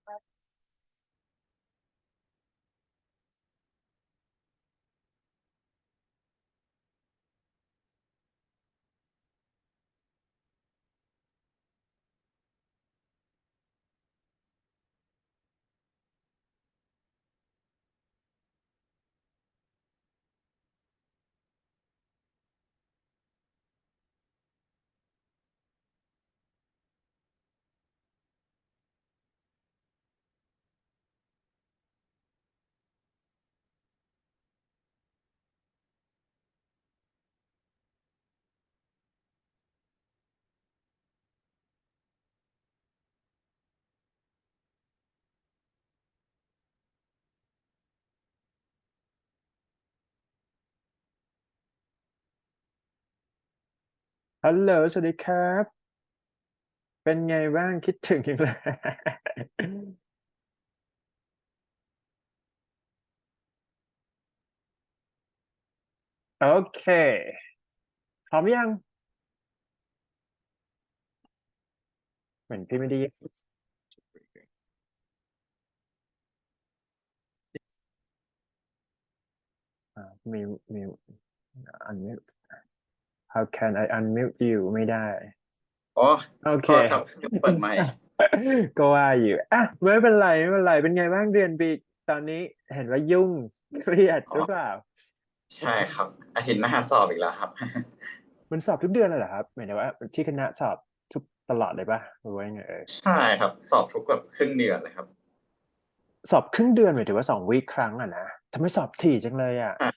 ฮัลโหลสวัสดีครับเป็นไงบ้างคิดถึงจังเลยโอเคพร้อมยังเหมือนพี่ไม่ได้มิวอันมิว How can I unmute you ไม่ได้อ๋อโอเค โทษครับเดี๋ยวเปิดไมค์ ก็ว่าอยู่อ่ะไม่เป็นไรเป็นไงบ้างเรียนบีตอนนี้เห็นว่ายุ่งเครียดอ๋อหรือเปล่าใช่ครับอาทิตย์หน้าสอบอีกแล้วครับ มันสอบทุกเดือนเลยเหรอครับหมายถึงว่าที่คณะสอบทุกตลอดเลยป่ะหรือว่ายังไงเอ่ย ใช่ครับสอบทุกแบบครึ่งเดือนเลยครับสอบครึ่งเดือนหมายถึงว่า2 วีคครั้งอ่ะนะทำไมสอบถี่จังเลยอ่ะ อ่ะ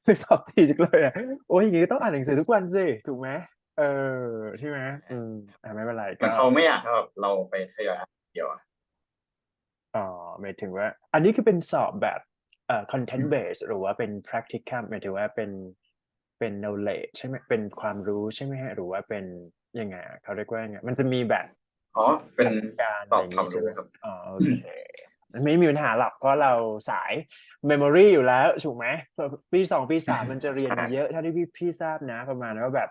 ไม่สอบถี่จังเลยอ่ะโอ้ยอย่างงี้ก็ต้องอ่านหนังสือทุกวันสิถูกไหมเออใช่ไหมอืมไม่เป็นไรก็เหมือนเขาไม่อยากให้แบบเราไปทยอยอ่านเดียวอะอ๋อหมายถึงว่าอันนี้คือเป็นสอบแบบcontent based หรือว่าเป็น practicum หมายถึงว่าเป็น knowledge ใช่ไหมเป็นความรู้ใช่ไหมฮะหรือว่าเป็นยังไงอะเขาเรียกว่ายังไงมันจะมีแบบอ๋อเป็นหลักการสอบอะไรอย่างงี้ใช่ไหมความรู้ครับอ๋อโอเค ไม่มีปัญหาหรอกเพราะเราสายเมมโมรีอยู่แล้วถูกไหมปี 2 ปี 3มันจะเรียนใช่เยอะเท่าที่พี่ทราบนะประมาณว่าแบบ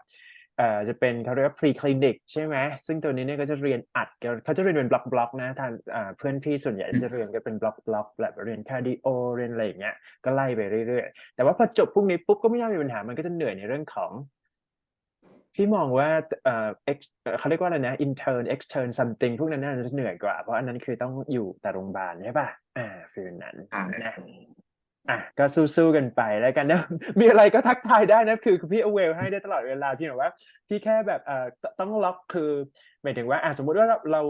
จะเป็นเขาเรียกว่า pre clinic ใช่ไหมซึ่งตัวนี้เนี่ยก็จะเรียนอัดกันเขาจะเรียนเป็นบล็อกนะทางเพื่อนพี่ส่วนใหญ่จะเรียนกันเป็นบล็อกแบบเรียนคาร์ดิโอเรียนอะไรอย่างเงี้ยก็ไล่ไปเรื่อยๆแต่ว่าพอจบพวกนี้ปุ๊บก็ไม่น่ามีปัญหามันก็จะเหนื่อยในเรื่องของ พี่มองว่าเขาเรียกว่าอะไรนะ intern extern something พวกนั้นน่าจะเหนื่อยกว่าเพราะอันนั้นคือต้องอยู่แต่โรงพยาบาลใช่ป่ะฟีลนั้นอ่านะก็สู้ๆกันไปแล้วกันนะมีอะไรก็ทักทายได้นะคือพี่เอาเวลให้ได้ตลอดเวลาพี่บอกว่าพี่แค่แบบต้องล็อกคือหมายถึงว่าสมมุติว่าเรา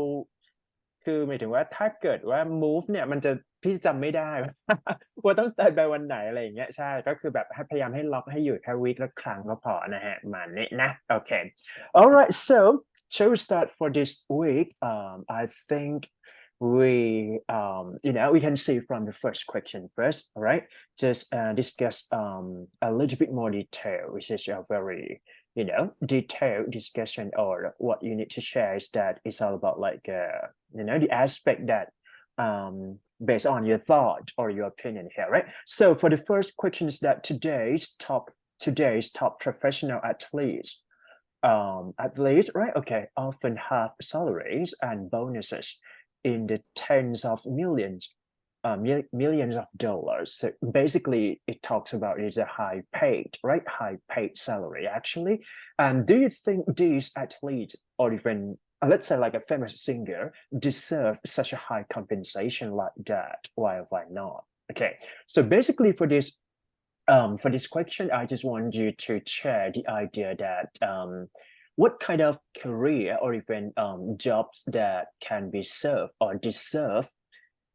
คือหมายถึงว่าถ้าเกิดว่า move เนี่ยมันจะพี่จำไม่ได้ ว่าต้อง start by วันไหนอะไรอย่างเงี้ยใช่ก็คือแบบให้พยายามให้ล็อกให้อยู่แค่วีคละครั้งก็พอนะฮะมาเนี่ยนะโอเค all right so shall we start for this week I think we can see from the first question first all right just discuss a little bit more detail which is a very detailed discussion or what you need to share is that it's all about like the aspect that based on your thought or your opinion here, right? So for the first question is that today's top professional athletes, right? Okay, often have salaries and bonuses in the tens of millions of dollars. So basically, it talks about it's a high paid, right? High paid salary, actually. And do you think these athletes, or even let's say like a famous singer, deserve such a high compensation like that? Why not? Okay, so basically for this question, I just want you to share the idea that what kind of career or even jobs that can be served or deserve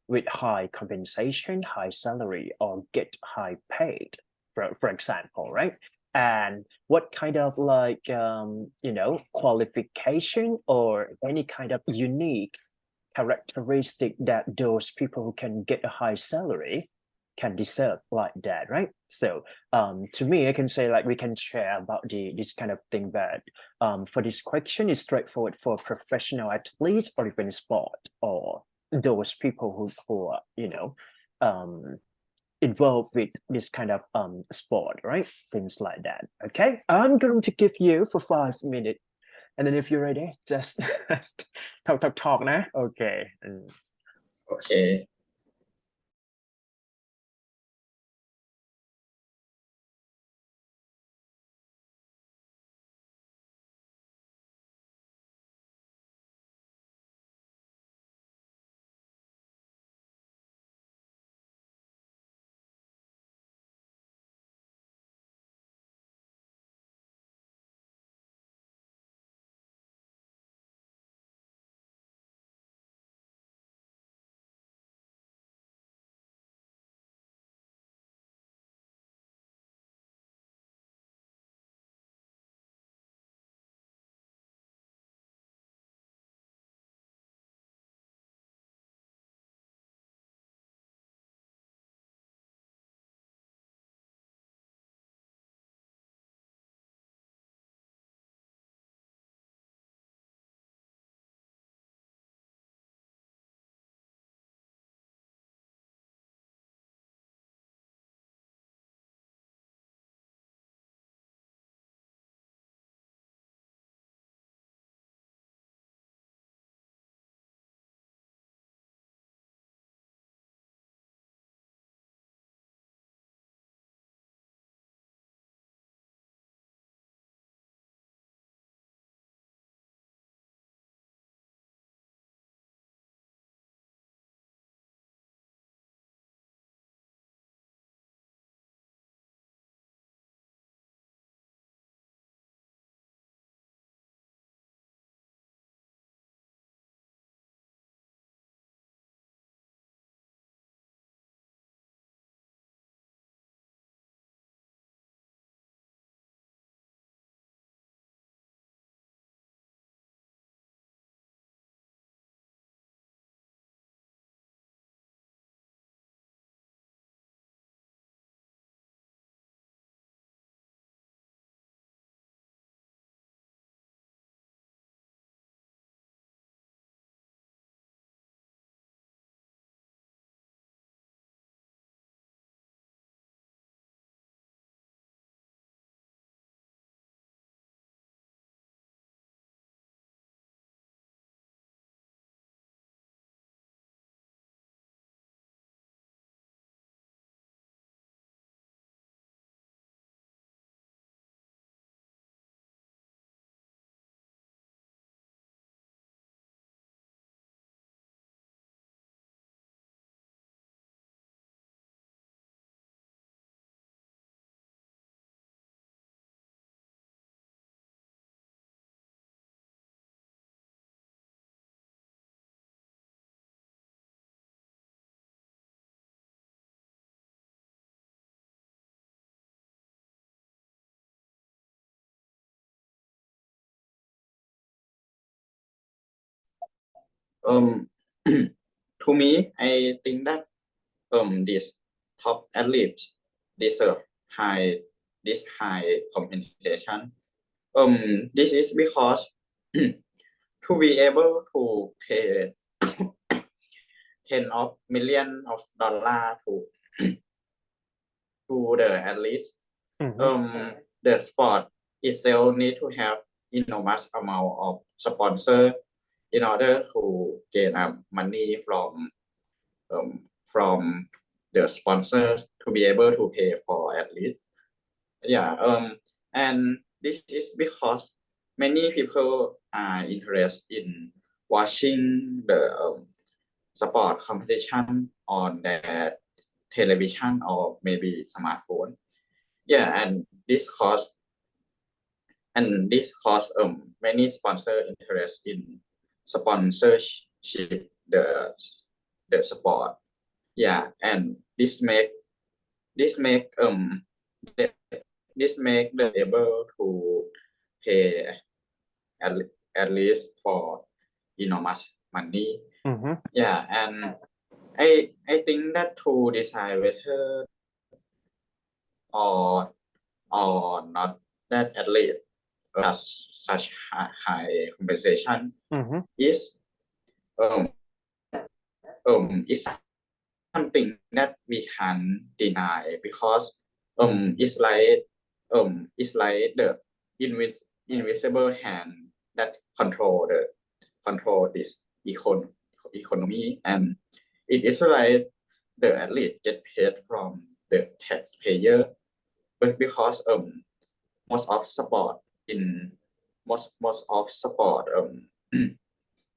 with high compensation, high salary, or get high paid, for example, right? And what kind of like qualification or any kind of unique characteristic that those people who can get a high salary can deserve like that, right? So to me, I can say like we can share about this kind of thing that for this question is straightforward for professional athletes or even sport or those people who are involved with this kind of sport, right? Things like that. Okay, I'm going to give you for 5 minutes, and then if you're ready, just talk, talk, talk. Nah, okay. โอเค um to me I think that this top athletes deserve high this high compensation. This is because to be able to pay ten of million of dollar to the athletes. The sport itself need to have enormous amount of sponsor in order to gain money from the sponsors to be able to pay for athletes. Yeah, and this is because many people are interested in watching the sport competition on their television or maybe smartphone. Yeah, and this cause many sponsor interest in sponsorship the sport. Yeah, and this make the- this make them able to pay at, at least for enormous money. Yeah, and I think that to decide whether or not that athlete such high compensation is um is something that we can deny because it's like the invisible hand that control this economy, and it is right the athlete get paid from the taxpayer, but because most of sport in most of sport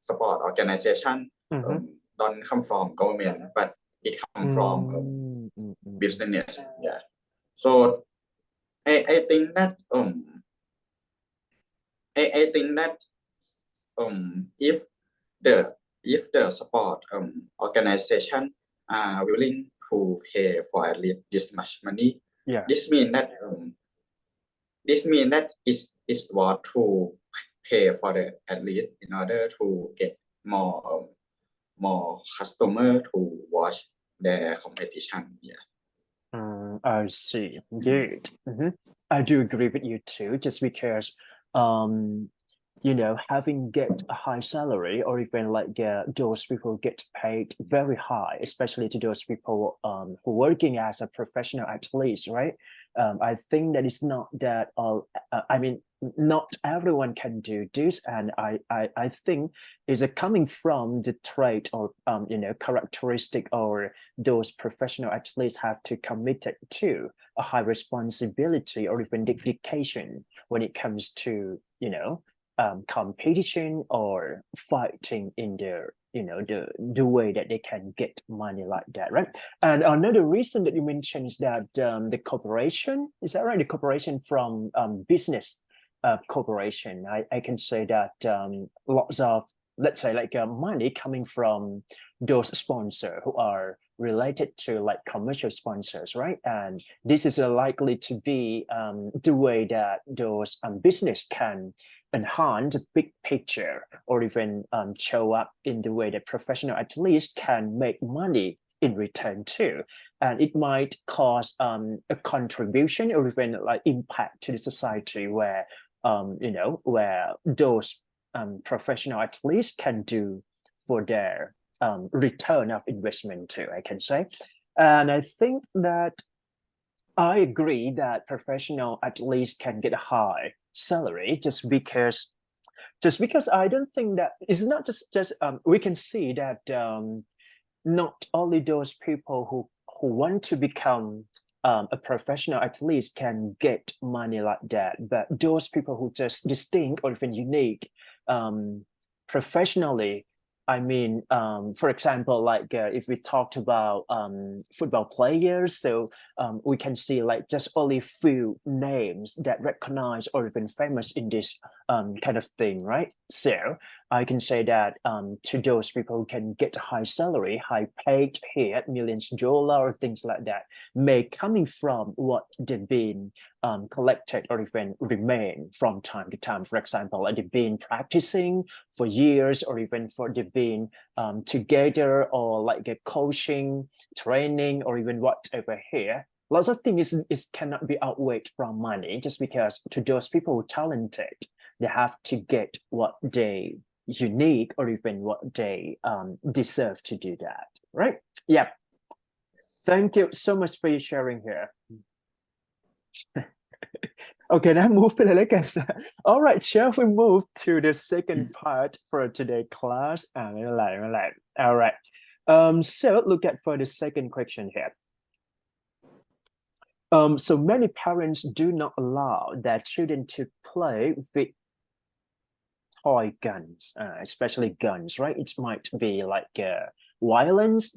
sport organization don't come from government, but it come from business. Yeah. So I think that I think that if the sport organization are willing to pay for at least this much money, Yeah. this mean that is what to pay for the athlete in order to get more customer to watch their competition. Yeah. I see. Good. I do agree with you too, just because having get a high salary, or even like those people get paid very high, especially to those people who working as a professional athletes, right? I think that it's not that all. I mean, not everyone can do this, and I think is it coming from the trait or characteristic or those professional athletes have to commit it to a high responsibility or even dedication when it comes to competition or fighting in their the way that they can get money like that, right? And another reason that you mentioned is that the corporation, is that right? The corporation from business corporation, I can say that lots of, let's say, like money coming from those sponsors who are related to like commercial sponsors, right? And this is likely to be the way that those business can enhance the big picture or even show up in the way that professional athletes can make money in return too. And it might cause a contribution or even like impact to the society where where those professional athletes can do for their return of investment too, I can say. And I think that I agree that professional athletes can get a high salary just because I don't think that it's not just we can see that not only those people who want to become a professional athlete can get money like that, but those people who just distinct or even unique professionally, I mean, for example, like if we talked about football players, so we can see like just only few names that recognize or even famous in this kind of thing, right? So I can say that to those people who can get a high salary, high paid here, millions of dollars, or things like that, may coming from what they've been collected or even remain from time to time. For example, like they've been practicing for years, or even for they've been together, or like a coaching, training, or even whatever here. Lots of things is cannot be outweighed from money, just because to those people who are talented, they have to get what they unique or even what they deserve to do that, right? Yeah. Thank you so much for your sharing here. Okay, now move to the next. All right, shall we move to the second part for today's class? All right. So look at for the second question here. So many parents do not allow their children to play with toy guns, especially guns, right? It might be like violence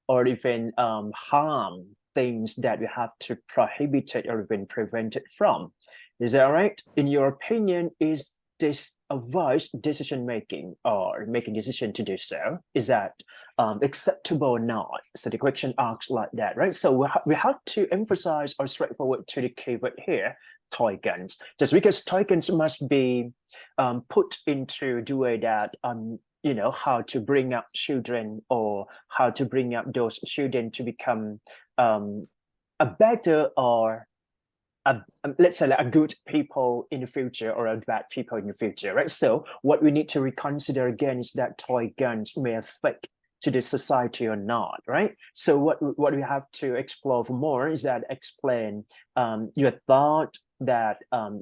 or even harm, things that you have to prohibit it or even prevent it from. Is that right? In your opinion, is this a wise decision making or making decision to do so? Is that acceptable or not? So the question asks like that, right? So we have to emphasize or straightforward to the keyword here, toy guns. Just because toy guns must be put into the way that how to bring up children or how to bring up those children to become a better or let's say like a good people in the future or a bad people in the future, right? So what we need to reconsider again is that toy guns may affect to the society or not, right? So what we have to explore more is that explain your thought that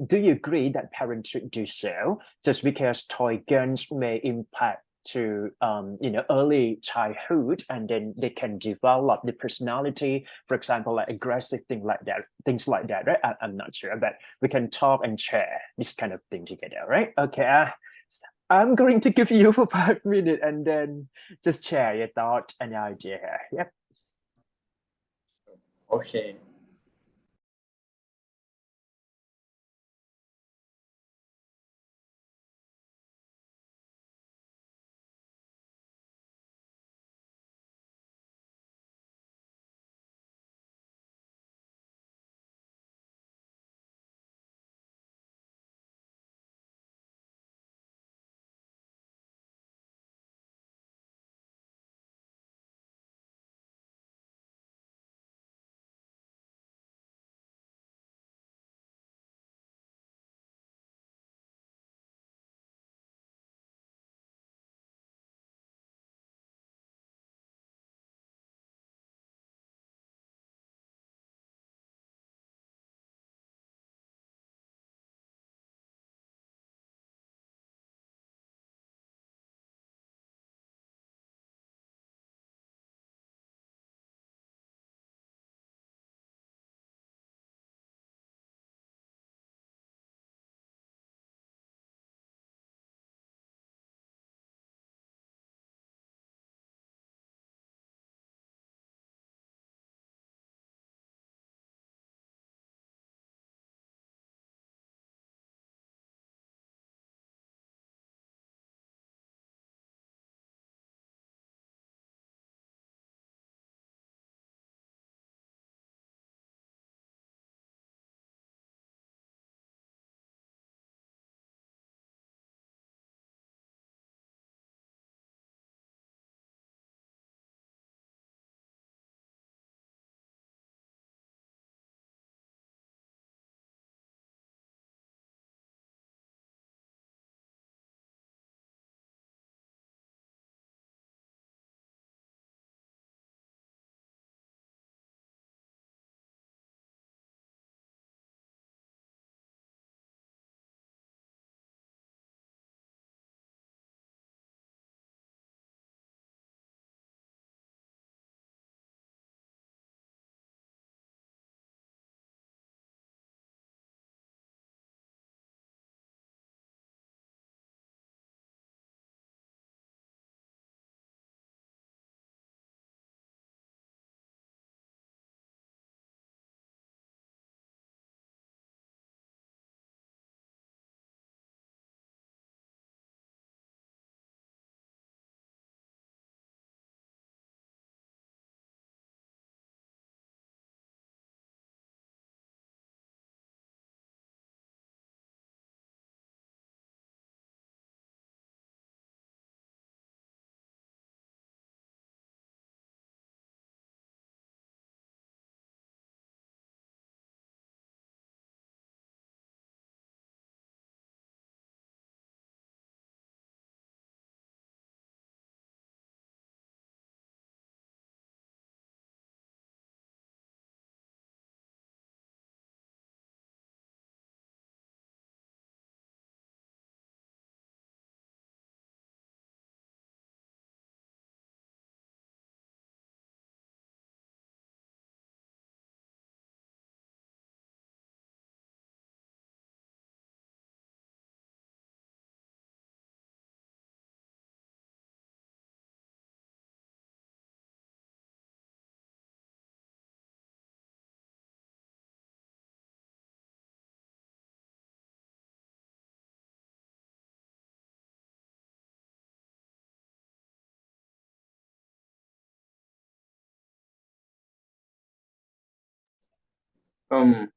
do you agree that parents should do so just because toy guns may impact to early childhood, and then they can develop the personality, for example, like aggressive things like that, right? I'm not sure, but we can talk and share this kind of thing together, right? Okay, I'm going to give you for 5 minutes and then just share your thought and idea here. Yep. โอเค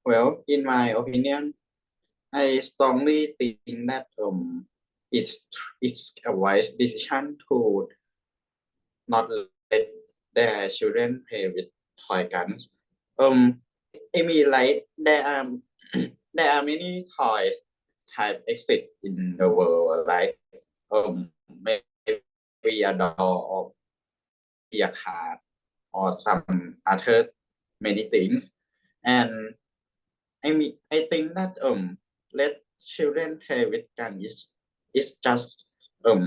well, in my opinion, I strongly think that it's a wise decision to not let their children play with toy guns. I mean, like there are many toys type exist in the world, like maybe a doll or be a car or some other many things, and I think that let children play with gun is just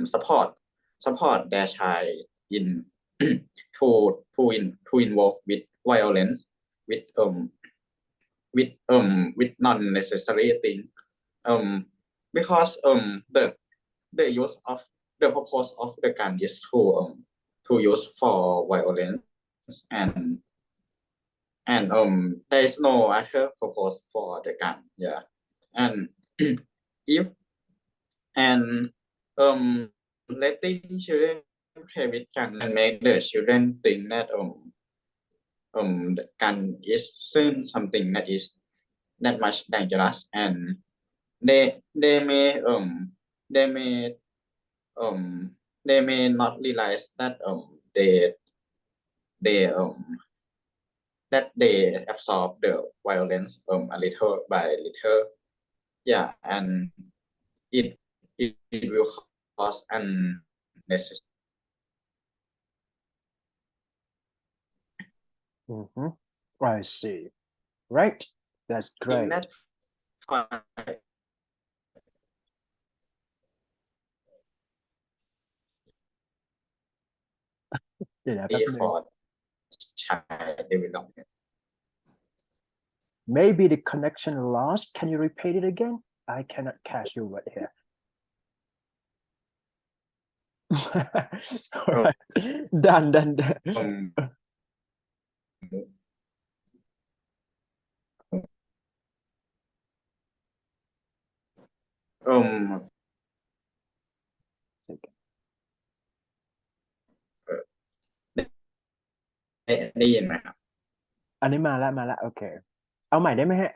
support support their child in to involve with violence with with non-necessary thing because the use of the purpose of the gun is to use for violence and there is no other purpose for the gun, yeah, and if and letting children play with gun and make the children think that the gun isn't something that is that much dangerous, and they may they may they may not realize that they that they absorb the violence a little by little, yeah, and it will cause unnecessary I see. Right. That's great. that's why เดี๋ยวนะแป๊บนึง for child development. Maybe the connection lost. Can you repeat it again? I cannot catch you right here. All right. Done.ได้ยินไหมครับ อันนี้มาละโอเคเอาใหม่ได้ไหมฮะ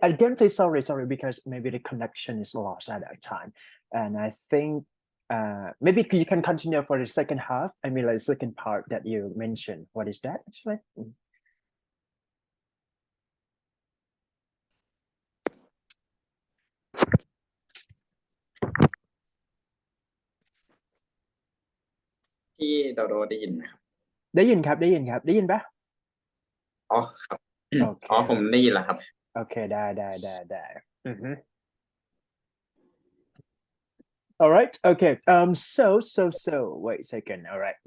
again please sorry because maybe the connection is lost at that time and I think maybe you can continue for the second half. I mean like second part that you mentioned. What is that actually? พี่โดโดได้ยินไหมครับ ได้ยินครับได้ยินปะ อ๋อครับ โอเค อ๋อผมได้ยินแล้วครับ โอเคได้all right okay so wait a second. All right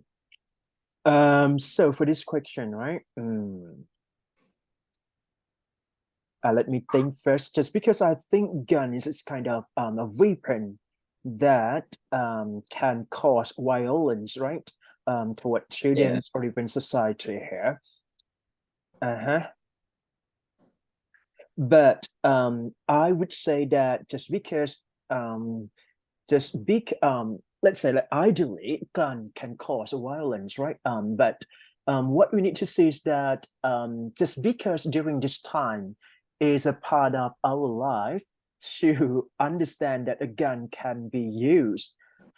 so for this question, right, let me think first, just because I think gun is kind of a weapon that can cause violence, right, toward children, Yes. or even society here. But I would say that just because let's say like ideally gun can cause violence, right, but what we need to see is that just because during this time is a part of our life to understand that a gun can be used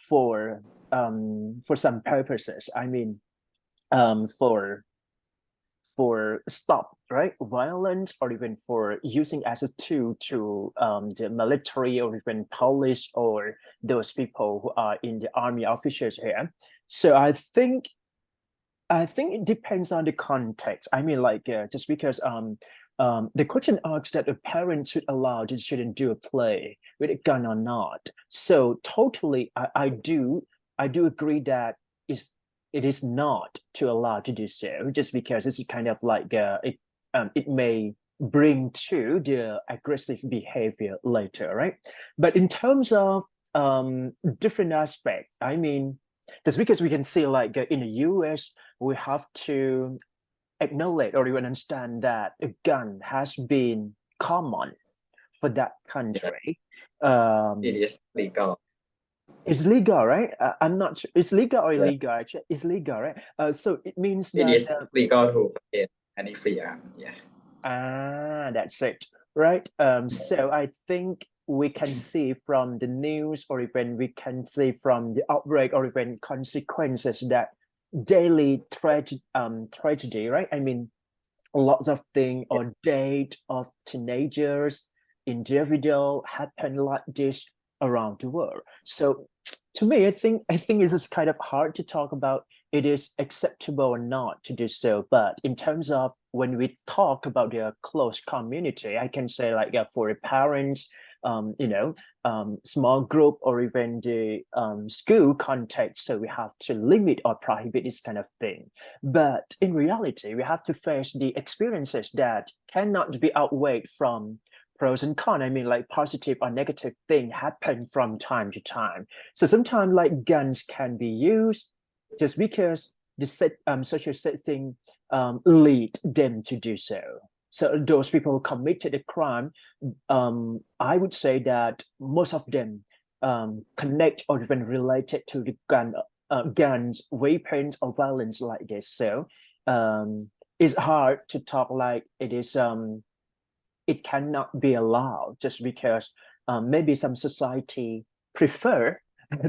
for some purposes. I mean for stop, right, violence, or even for using as a tool to the military, or even police, or those people who are in the army officers here. So I think it depends on the context. I mean, like just because the question asks that a parent should allow the children to play with a gun or not. So totally, I do agree that it is not to allow to do so, just because it's kind of like it may bring to the aggressive behavior later, right? But in terms of different aspect, I mean, just because we can see like in the US, we have to acknowledge or even understand that a gun has been common for that country. It is legal. It's legal, right? I'm not sure. It's legal or illegal, actually. It's legal, right? So it means It that is legal to possess any firearm, yeah. That's it, right? So I think we can see from the news, or even we can see from the outbreak, or even consequences, that daily tragedy, right? I mean, lots of things or death of teenagers, individual happen like this around the world. So to me, I think it's just kind of hard to talk about it is acceptable or not to do so. But in terms of when we talk about the close community, I can say like for parents, small group or even the school context. So we have to limit or prohibit this kind of thing. But in reality, we have to face the experiences that cannot be outweighed from pros and cons. I mean, like positive or negative thing happen from time to time. So sometimes like guns can be used just because the social setting lead them to do so. So those people who committed a crime, I would say that most of them connect or even related to the guns, weapons, or violence like this. So it's hard to talk like it cannot be allowed just because maybe some society prefer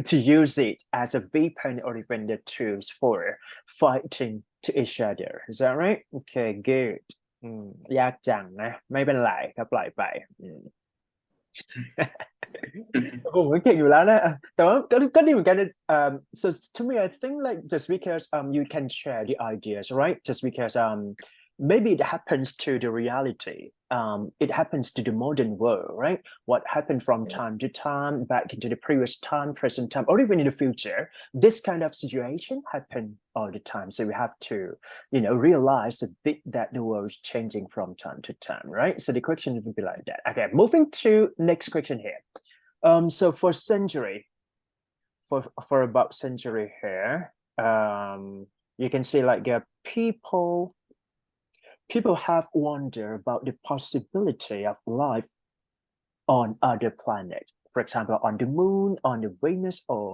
to use it as a weapon or even the tools for fighting to each other. Is that right? Okay, good. ยากจังนะไม่เป็นไรครับปล่อยไปโอ้โหเก่งอยู่แล้วนะแต่ว่าก็ดีเหมือนกันนะso to me I think like just because you can share the ideas right just because maybe it happens to the reality it happens to the modern world right what happened from time to time back into the previous time present time or even in the future this kind of situation happen all the time so we have to realize a bit that the world is changing from time to time right so the question would be like that okay moving to next question here so for century for about century here you can see like people have wondered about the possibility of life on other planets. For example, on the moon, on the Venus, or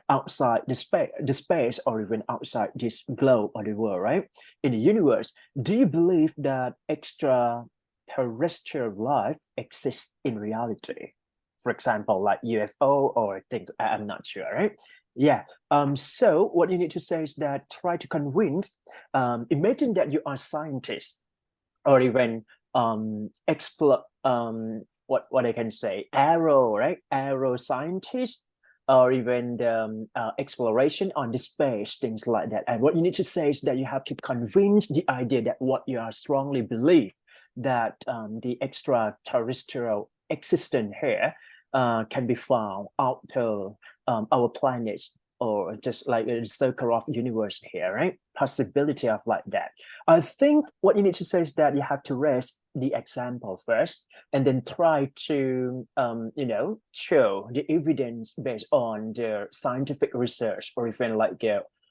outside the space, or even outside this globe or the world, right? In the universe, do you believe that extraterrestrial life exists in reality? For example, like UFO or things, I'm not sure, right? Yeah. So what you need to say is that try to convince, imagine that you are scientists or even explore what I can say aero scientist or even the exploration on the space things like that and what you need to say is that you have to convince the idea that what you are strongly believe that the extraterrestrial existence here can be found out of our planets or just like a circle of universe here, right? Possibility of like that. I think what you need to say is that you have to raise the example first, and then try to, show the evidence based on the scientific research, or even like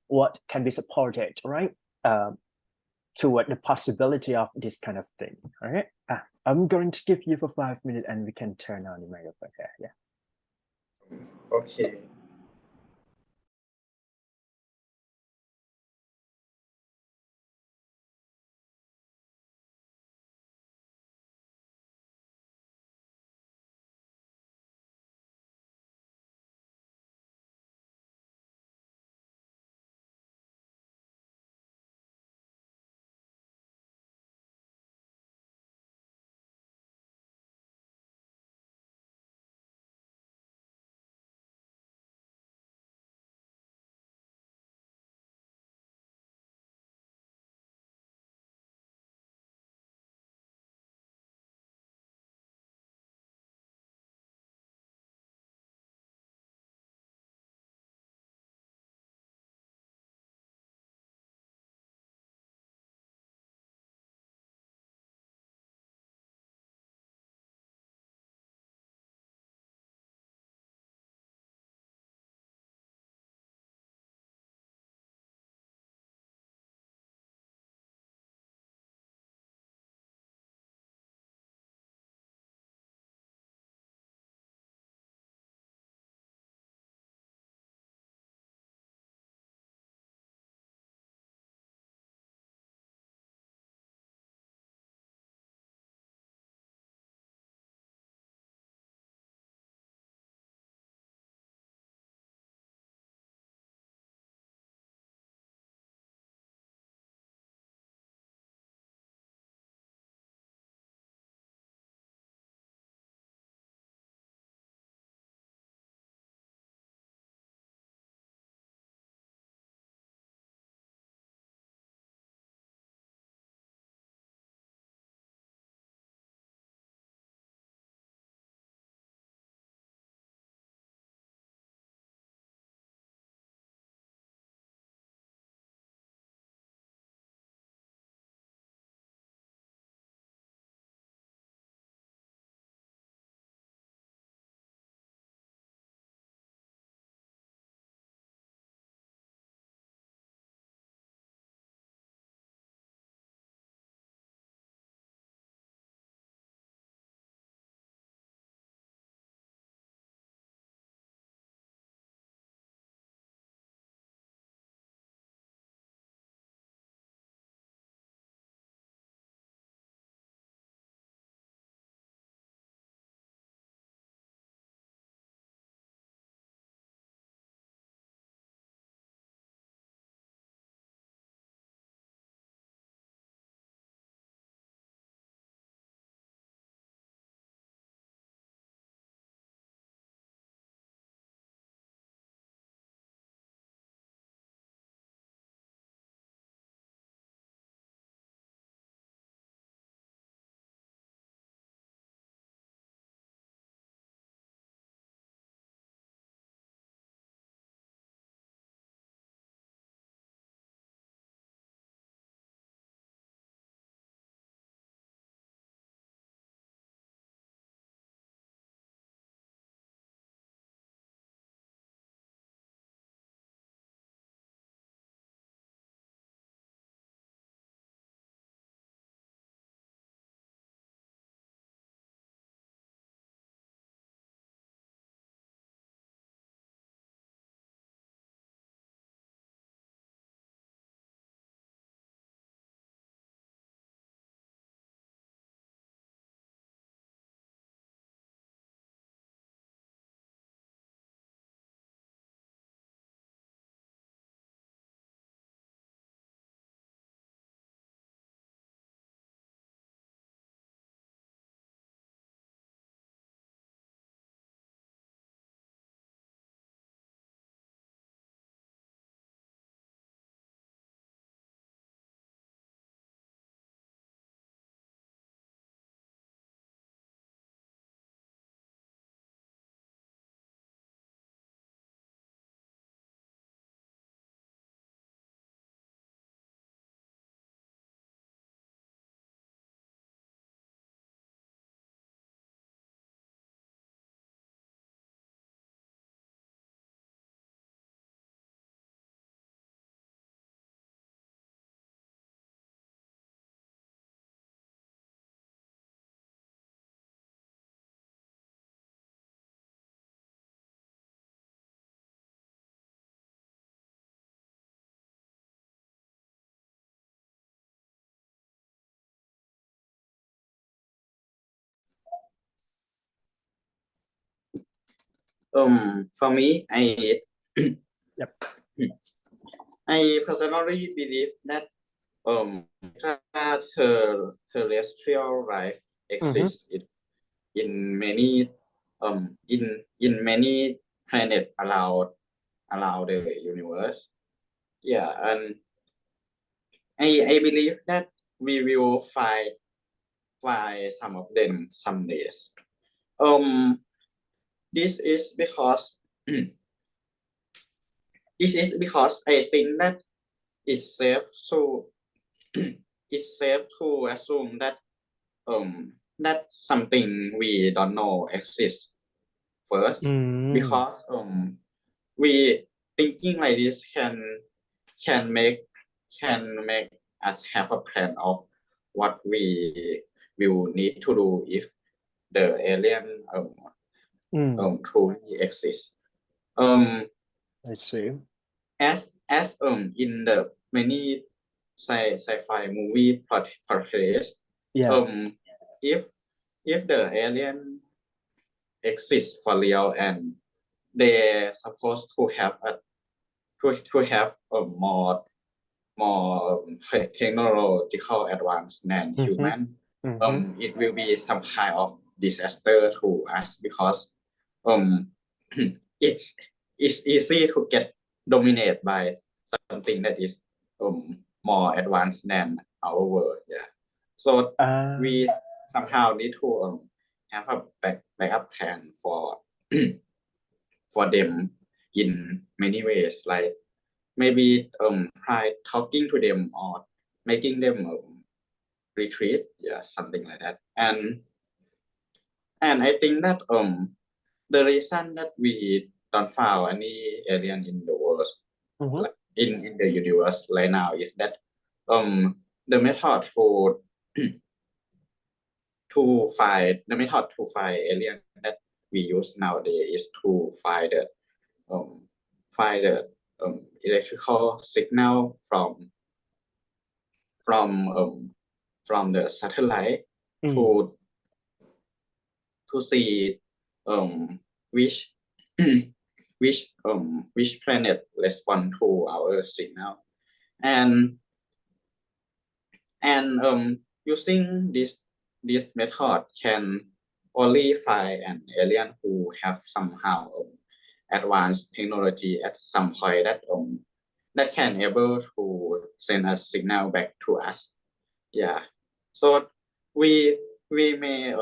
what can be supported, right? Toward the possibility of this kind of thing. All right. I'm going to give you for 5 minutes, and we can turn on the microphone here. Yeah. Okay. For me, I Yep. I personally believe that terrestrial life exists in many in many planets around the universe. Yeah, and I believe that we will find some of them some days. This is because this is because I think that it's safe to it's safe to assume that something we don't know exists first, because we thinking like this can make can make us have a plan of what we will need to do if the alien truly exists. I see. As in the many sci-fi movie portrays, Yeah. if the alien exists for real and they're supposed to have more technological advance than human, it will be some kind of disaster to us, because it's easy to get dominated by something that is more advanced than our world. Yeah, so we somehow need to have a backup plan for for them in many ways, like maybe try talking to them or making them retreat, yeah, something like that. And I think that the reason that we don't found any alien in the world, like in the universe right now, is that the method to find alien that we use nowadays is to um, find the electrical signal from the satellite to see which which planet respond to our signal, and using this method can only find an alien who have somehow advanced technology at some point that can able to send a signal back to us. Yeah, so we we may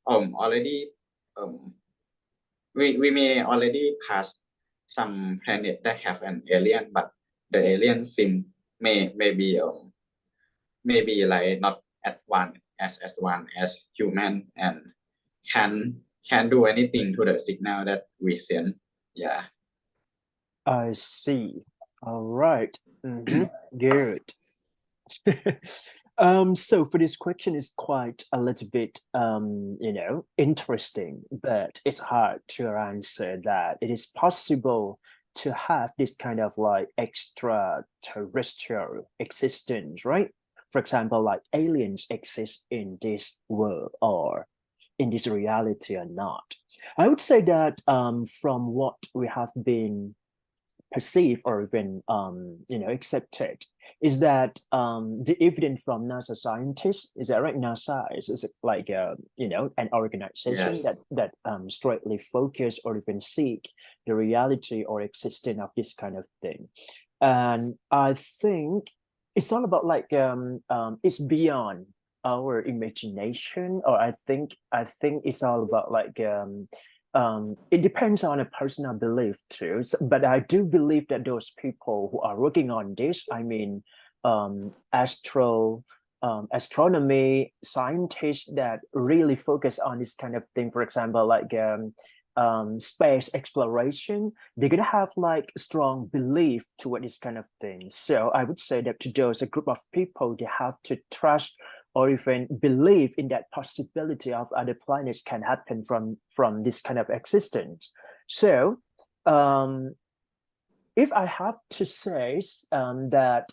already we may already pass some planet that have an alien, but the alien may be like not advanced as human, and can do anything to the signal that we send. Yeah. I see. All right. Good. So for this question is quite a little bit interesting, but it's hard to answer that it is possible to have this kind of like extraterrestrial existence, right? For example, like aliens exist in this world or in this reality or not. I would say that from what we have been perceived or even accepted is that the evidence from NASA scientists, is that right? NASA is like an organization Yes. that straightly focus or even seek the reality or existence of this kind of thing. And I think it's all about like it's beyond our imagination, or I think it's all about like it depends on a personal belief too. But I do believe that those people who are working on this, I mean, astronomy scientists that really focus on this kind of thing, for example, like space exploration, they're gonna have like strong belief toward this kind of thing. So I would say that to those a group of people, they have to trust or even believe in that possibility of other planets can happen from this kind of existence. So if I have to say that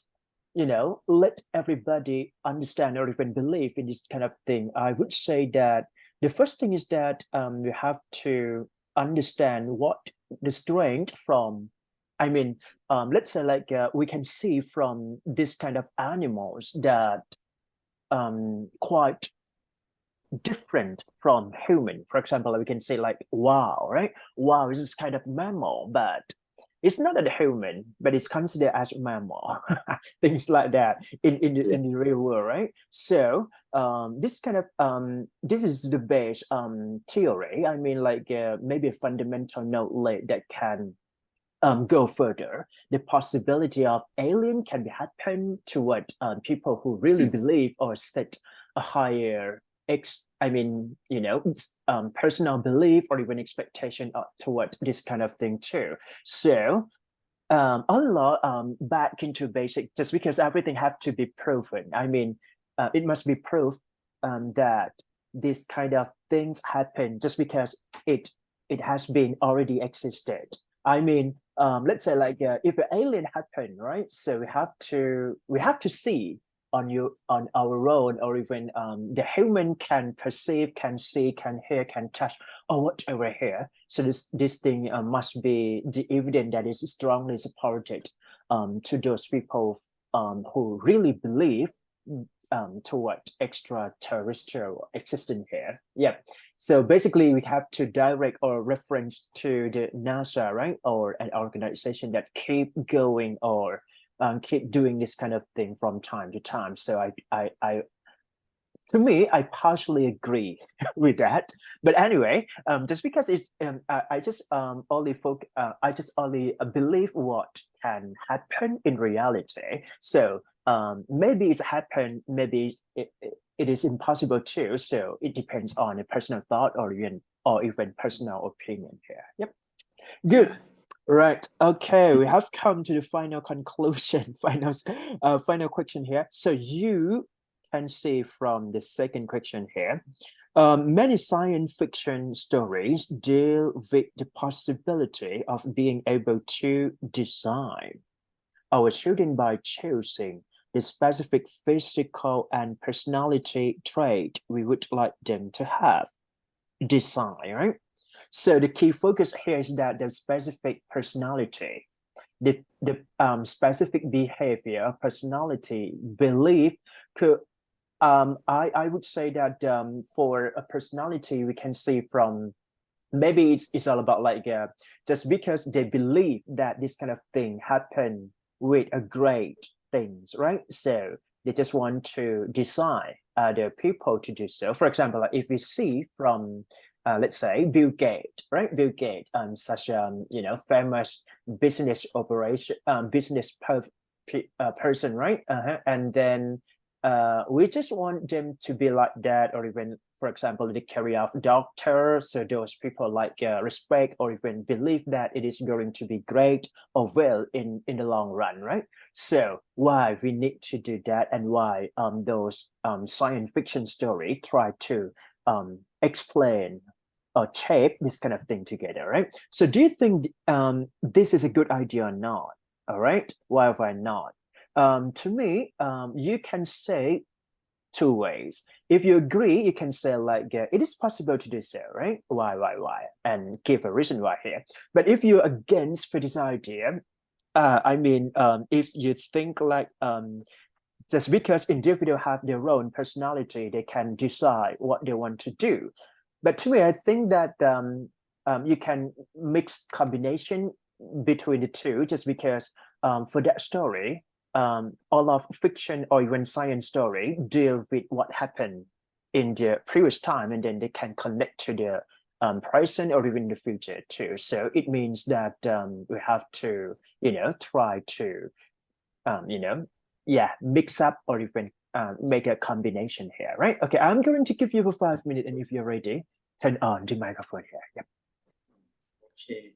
let everybody understand or even believe in this kind of thing, I would say that the first thing is that we have to understand what the strength from, I mean, let's say like we can see from this kind of animals that quite different from human. For example, we can say like wow, right? Wow is this kind of mammal, but it's not a human, but it's considered as mammal. Things like that Yeah. in the real world, right? So this kind of this is the base theory. I mean, like maybe a fundamental knowledge that can go further. The possibility of alien can be happen toward people who really believe or set a higher I mean, personal belief or even expectation toward this kind of thing too. So a lot back into basic, just because everything have to be proven. I mean, it must be proved that this kind of things happen just because it has been already existed. I mean, let's say like if an alien happen, right? So we have to see on our own, or even the human can perceive, can see, can hear, can touch, or whatever here. So this thing must be the evidence that is strongly supported to those people who really believe toward extraterrestrial existence here. Yeah. So basically, we have to direct or reference to the NASA, right, or an organization that keep going or keep doing this kind of thing from time to time. So I to me, I partially agree with that. But anyway, just because it's, I just I just only believe what can happen in reality. So maybe it's happened, maybe it is impossible too. So it depends on a personal thought or even personal opinion here. Yep. Good. Right. Okay. We have come to the final conclusion, final question here. So you can see from the second question here, many science fiction stories deal with the possibility of being able to design our children by choosing the specific physical and personality trait we would like them to have. Design, right? So the key focus here is that the specific personality, the specific behavior, personality, belief could I would say that for a personality we can see from, maybe it's all about like just because they believe that this kind of thing happen with a great things, right? So they just want to design other people to do so. For example, like if we see from let's say Bill Gates, right? Bill Gates, such famous business operation, person, right? And then we just want them to be like that, or even, for example, the career of doctor. So those people like respect or even believe that it is going to be great or well in the long run, right? So why we need to do that, and why those science fiction story try to explain or shape this kind of thing together, right? So do you think this is a good idea or not? All right, why not? To me, you can say two ways. If you agree, you can say like it is possible to do so, right? Why, and give a reason why here. But if you're against for this idea, I mean, if you think like just because individuals have their own personality, they can decide what they want to do. But to me, I think that you can mix combination between the two, just because for that story, all of fiction or even science story deal with what happened in the previous time, and then they can connect to the present or even the future too. So it means that we have to, try to, yeah, mix up or even make a combination here, right? Okay, I'm going to give you 5 minutes, and if you're ready, turn on the microphone here. Yep. โอเค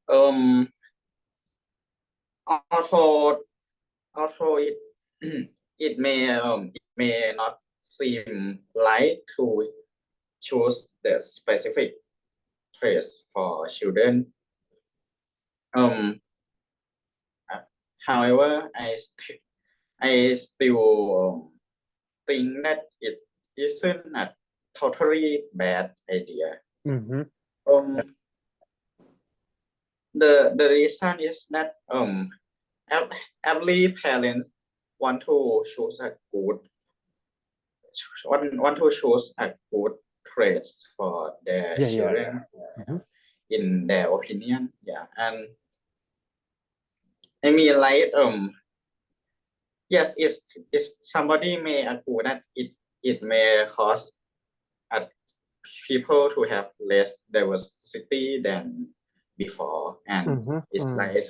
um although although it it may not seem right to choose the specific traits for children. However, I still think that it isn't a totally bad idea. Mm-hmm. The reason is that every parent want to choose a good want to choose a good traits for their Yeah, children Mm-hmm. in their opinion. And I mean, like yes, it's somebody may agree that it may cause people to have less diversity than before, and Mm-hmm. it's like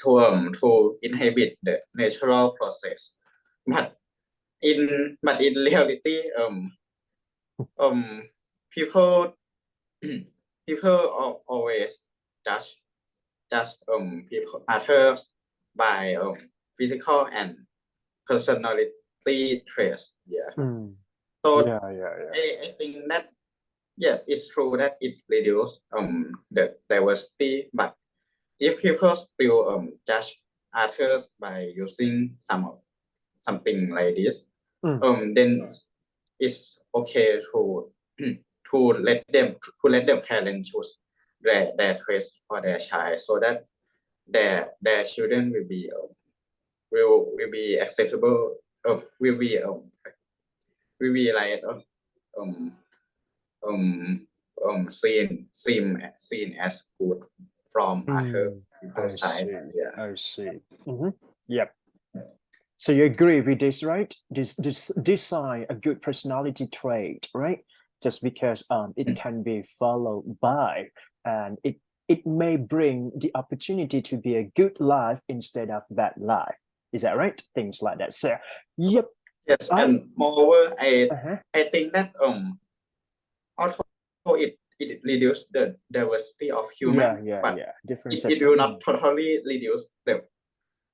to inhibit the natural process, but in reality um people always judge people others by physical and personality traits. Mm. So Yeah. I think that yes, it's true that it reduces the diversity, but if people still judge others by using something like this, then it's okay to to let the parents choose their traits for their child, so that their children will be acceptable, will be like um um seen as good from other I people's side. see. I see. Mm-hmm. Yep. So you agree with this, right? This design a good personality trait, right? Just because it can be followed by, and it may bring the opportunity to be a good life instead of bad life. Is that right? Things like that. So, yep. Yes, and moreover, Uh-huh. I think that also it reduce the diversity of human, but Differences, it will not totally reduce the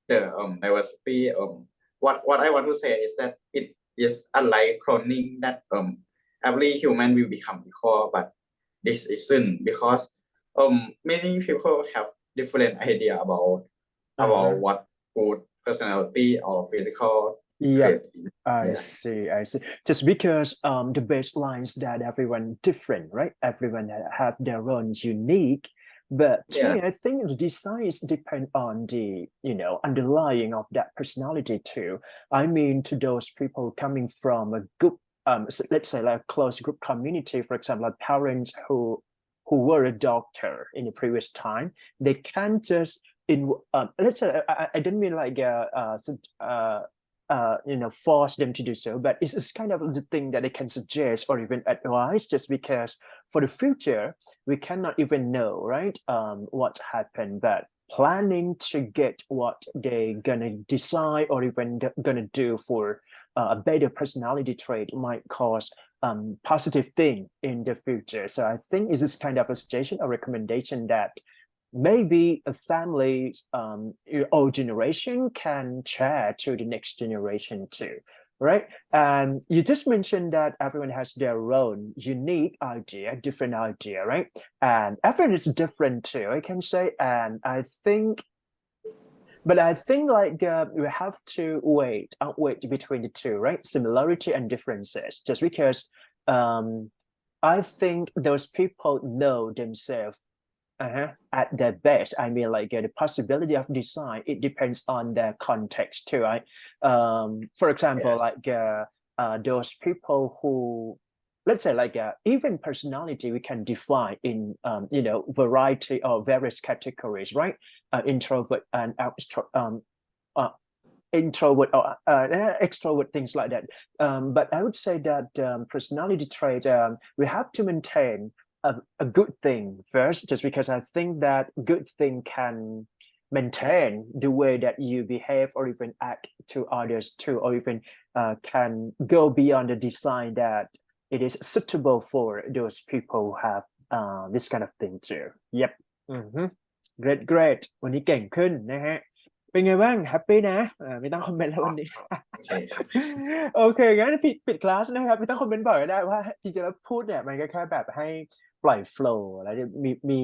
diversity. What I want to say is that it is unlike cloning that every human will become equal, but this isn't, because many people have different idea about what good personality or physical Yep. trait is. I see. Just because the baselines that everyone different, right? Everyone have their own unique. But to Yeah. me, I think the designs depend on the, underlying of that personality too. I mean, to those people coming from a group, let's say like a close group community, for example, like parents who were a doctor in the previous time, they can't just let's say I didn't mean like force them to do so, but it's kind of the thing that they can suggest or even advise, just because for the future we cannot even know, right, what happened. But planning to get what they gonna decide or even gonna do for a better personality trait might cause positive thing in the future. So I think it's this kind of a suggestion or recommendation that maybe a family's old generation can share to the next generation too, right? And you just mentioned that everyone has their own unique idea, different idea, right? And everyone is different too, I can say. And I think like we have to outweigh between the two, right? Similarity and differences, just because I think those people know themselves at their best. I mean, like the possibility of design, it depends on their context too, right? For example, Yes. like those people who, let's say, like even personality, we can define in variety of various categories, right? Introvert and uh, introvert or extrovert, things like that. But I would say that personality trait, we have to maintain a good thing first, just because I think that good thing can maintain the way that you behave or even act to others too, or even can go beyond the design that it is suitable for those people who have this kind of thing too. Yep. great great วันนี้เก่งขึ้นนะฮะเป็นไงบ้างแฮปปี้นะไม่ต้องคอมเมนต์แล้ววันนี้ โอเคครับ โอเคงั้นปิดคลาสนะครับไม่ต้องคอมเมนต์บ่อยก็ได้ว่าจริงๆแล้วพูดเนี่ยมันก็แค่แบบให้ปล่อยโฟลว์แล้วมี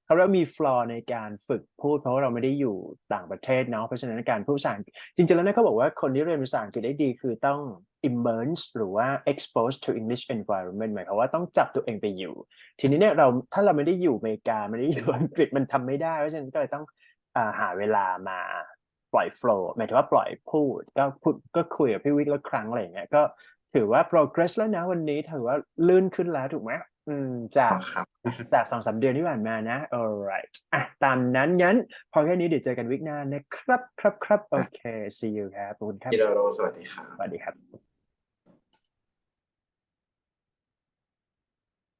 เขาเรียกว่ามีฟลอร์ในการฝึกพูดเพราะว่าเราไม่ได้อยู่ต่างประเทศเนาะเพราะฉะนั้นการพูดภาษาอังกฤษจริงๆแล้วเนี่ยเขาบอกว่าคนที่เรียนภาษาอังกฤษได้ดีคือต้อง immerse หรือว่า expose to English environment หมายความว่าต้องจับตัวเองไปอยู่ ทีนี้เนี่ยถ้าเราไม่ได้อยู่อเมริกาไม่ได้อยู่อังกฤษมันทำไม่ได้เพราะฉะนั้นก็เลยต้องหาเวลามาปล่อยโฟลว์หมายถึงว่าปล่อยพูดก็คุยกับพี่วิกแล้วครั้งอะไรอย่างเงี้ยก็ถือว่า progress แล้วนะวันนี้ถือว่าลื่นขึ้นแล้วถูกไหมจากครับ 2-3 เดือนที่ผ่านมานะ alright ตามนั้นงั้นพอแค่นี้เดี๋ยวเจอกันวิกหน้านะครับครับโอเค see you ครับขอบคุณครับ พี่โดโรสวัสดีครัสบวัสดีครับ